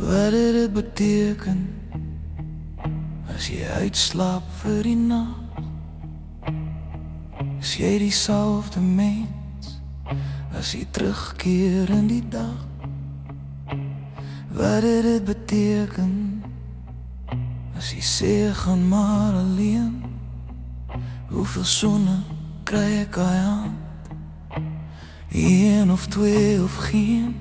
Wat het dit beteken as jy uitslaap vir die nag? Is jy dieselfde mens as jy terugkeer in die dag? Wat het dit beteken as jy sê gaan maar alleen? Hoeveel sonne kry ek aan? Een of twee of geen?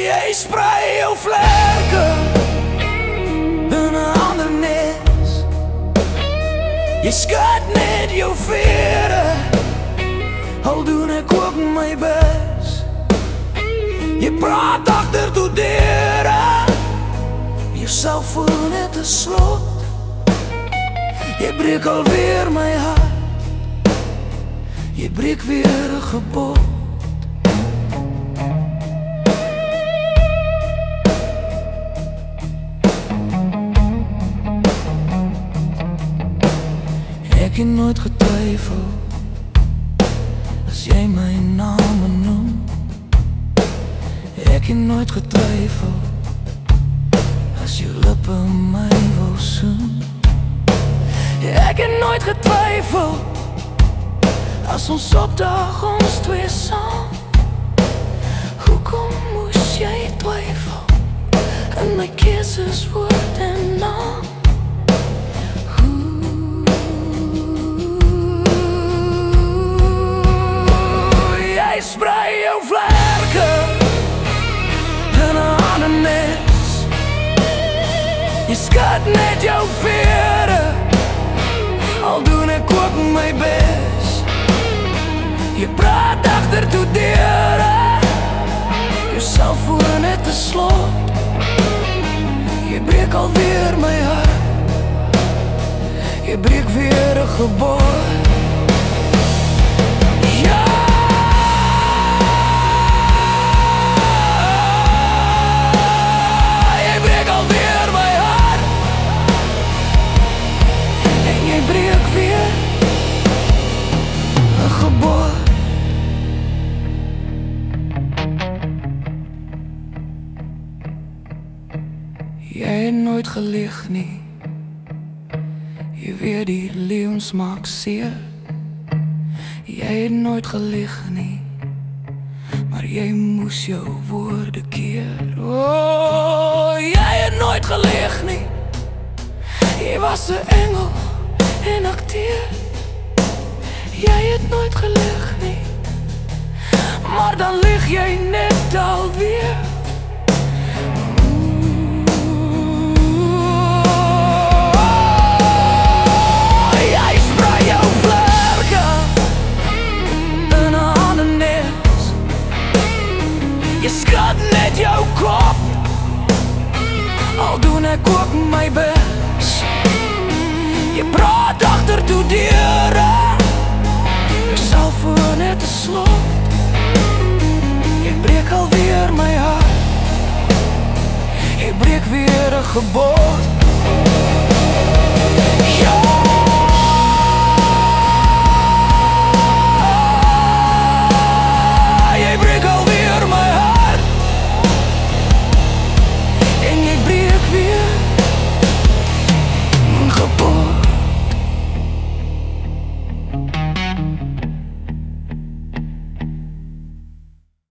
Jy sprei jou vlerke in 'n ander nes. Jy skud net jou vere, al doen ek ook my bes. Jy praat agter toe deure, jou selfoon het 'n slot. Jy breek alweer my hart, jy breek weer 'n gebod. Ek het nooit getwyfel as jy my naam noem. Ek het nooit getwyfel as jou lippe my wou soen. Ek het nooit getwyfel as ons opdag ons twee saam. Hoekom moes jy twyfel in my keuses woord en naam? Jy sprei jou vlerke in 'n ander nes. Jy skud net jou vere, al doen ek ook my bes. Jy praat agter toe deure, jou selfoon het 'n slot. Jy breek alweer my hart, jy breek weer 'n gebod. Jy het nooit gelieg nie, jy weet die leuen smaak seer. Jy het nooit gelieg nie, maar jy moes jou woorde keer. Oh, jy het nooit gelieg nie, jy was 'n engel en akteer. Jy het nooit gelieg nie, maar dan lieg jy net alweer. Jy skud net jou kop, al doen ek ook my bes. Jy praat agter toe deure, jou selfoon het 'n slot. Jy breek alweer my hart, jy breek weer 'n gebod.